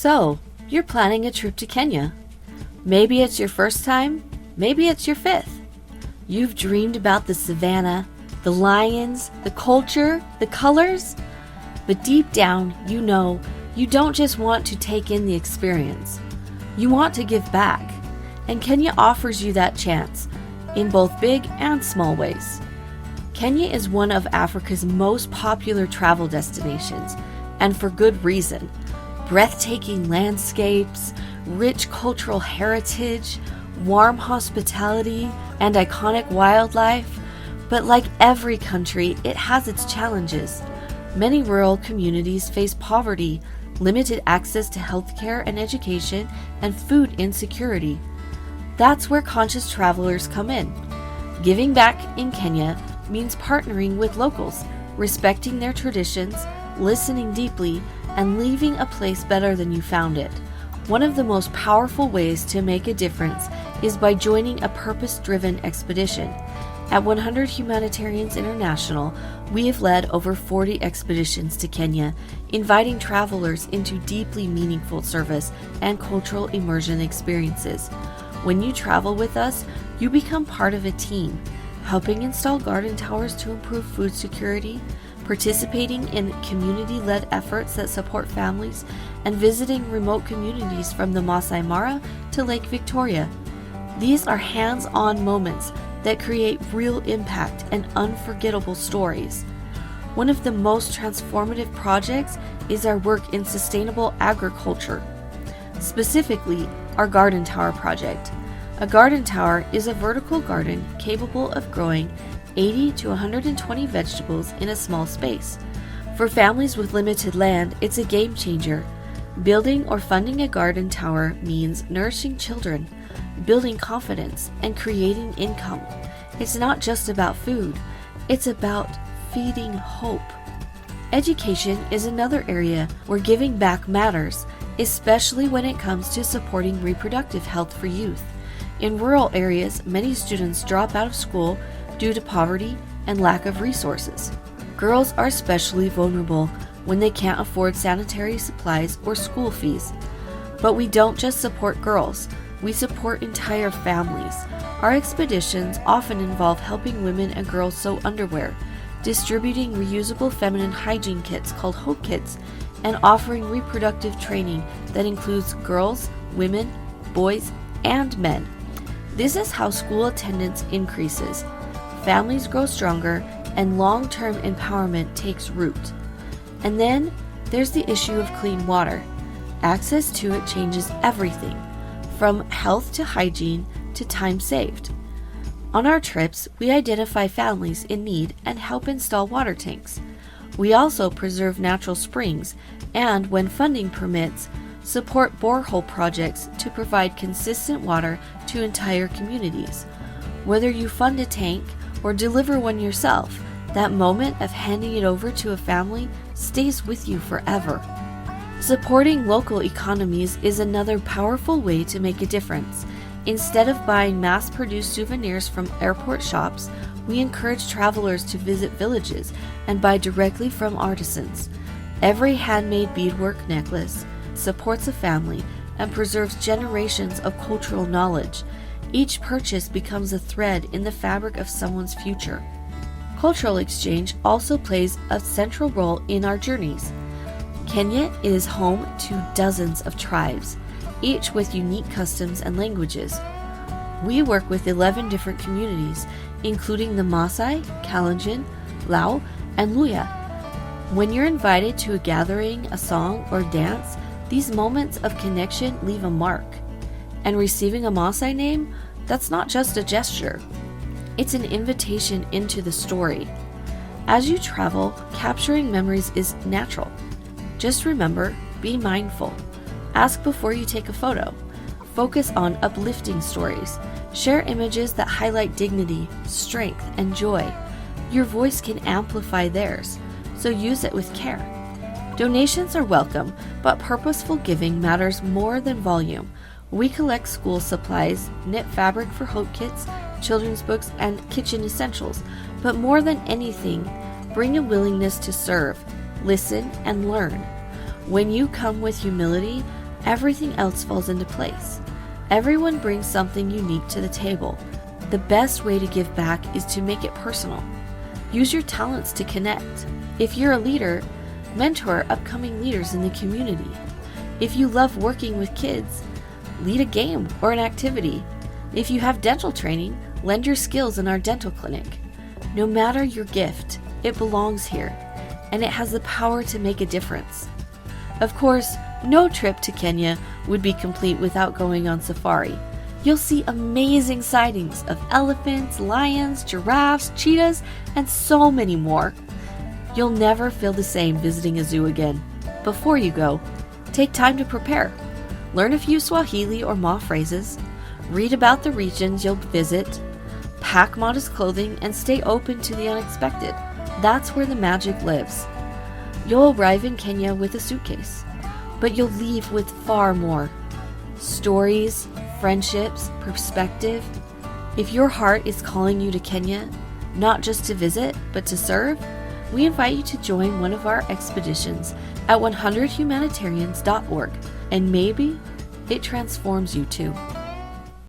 So, you're planning a trip to Kenya. Maybe it's your first time, maybe it's your fifth. You've dreamed about the savannah, the lions, the culture, the colors, but deep down, you know you don't just want to take in the experience. You want to give back, and Kenya offers you that chance in both big and small ways. Kenya is one of Africa's most popular travel destinations, and for good reason. Breathtaking landscapes, rich cultural heritage, warm hospitality, and iconic wildlife. But like every country, it has its challenges. Many rural communities face poverty, limited access to healthcare and education, and food insecurity. That's where conscious travelers come in. Giving back in Kenya means partnering with locals, respecting their traditions, listening deeply, and leaving a place better than you found it. One of the most powerful ways to make a difference is by joining a purpose-driven expedition. At 100 Humanitarians International, we have led over 40 expeditions to Kenya, inviting travelers into deeply meaningful service and cultural immersion experiences. When you travel with us, you become part of a team, helping install garden towers to improve food security, participating in community-led efforts that support families, and visiting remote communities from the Maasai Mara to Lake Victoria. These are hands-on moments that create real impact and unforgettable stories. One of the most transformative projects is our work in sustainable agriculture, specifically our Garden Tower project. A garden tower is a vertical garden capable of growing 80 to 120 vegetables in a small space. For families with limited land, it's a game changer. Building or funding a garden tower means nourishing children, building confidence, and creating income. It's not just about food, it's about feeding hope. Education is another area where giving back matters, especially when it comes to supporting reproductive health for youth. In rural areas, many students drop out of school due to poverty and lack of resources. Girls are especially vulnerable when they can't afford sanitary supplies or school fees. But we don't just support girls, we support entire families. Our expeditions often involve helping women and girls sew underwear, distributing reusable feminine hygiene kits called HopeKits, and offering reproductive training that includes girls, women, boys, and men. This is how school attendance increases, families grow stronger, and long-term empowerment takes root. And then there's the issue of clean water. Access to it changes everything, from health to hygiene to time saved. On our trips, we identify families in need and help install water tanks. We also preserve natural springs and, when funding permits, support borehole projects to provide consistent water to entire communities. Whether you fund a tank or deliver one yourself, that moment of handing it over to a family stays with you forever. Supporting local economies is another powerful way to make a difference. Instead of buying mass-produced souvenirs from airport shops, we encourage travelers to visit villages and buy directly from artisans. Every handmade beadwork necklace supports a family and preserves generations of cultural knowledge. Each purchase becomes a thread in the fabric of someone's future. Cultural exchange also plays a central role in our journeys. Kenya is home to dozens of tribes, each with unique customs and languages. We work with 11 different communities, including the Maasai, Kalenjin, Lao, and Luya. When you're invited to a gathering, a song, or dance, these moments of connection leave a mark. And receiving a Maasai name, that's not just a gesture. It's an invitation into the story. As you travel, capturing memories is natural. Just remember, be mindful. Ask before you take a photo. Focus on uplifting stories. Share images that highlight dignity, strength, and joy. Your voice can amplify theirs, so use it with care. Donations are welcome, but purposeful giving matters more than volume. We collect school supplies, knit fabric for HopeKits, children's books, and kitchen essentials. But more than anything, bring a willingness to serve, listen, and learn. When you come with humility, everything else falls into place. Everyone brings something unique to the table. The best way to give back is to make it personal. Use your talents to connect. If you're a leader, mentor upcoming leaders in the community. If you love working with kids, lead a game or an activity. If you have dental training, lend your skills in our dental clinic. No matter your gift, it belongs here, and it has the power to make a difference. Of course, no trip to Kenya would be complete without going on safari. You'll see amazing sightings of elephants, lions, giraffes, cheetahs, and so many more. You'll never feel the same visiting a zoo again. Before you go, take time to prepare. Learn a few Swahili or Ma phrases. Read about the regions you'll visit. Pack modest clothing and stay open to the unexpected. That's where the magic lives. You'll arrive in Kenya with a suitcase, but you'll leave with far more. Stories, friendships, perspective. If your heart is calling you to Kenya, not just to visit, but to serve, we invite you to join one of our expeditions at 100humanitarians.org, and maybe it transforms you too.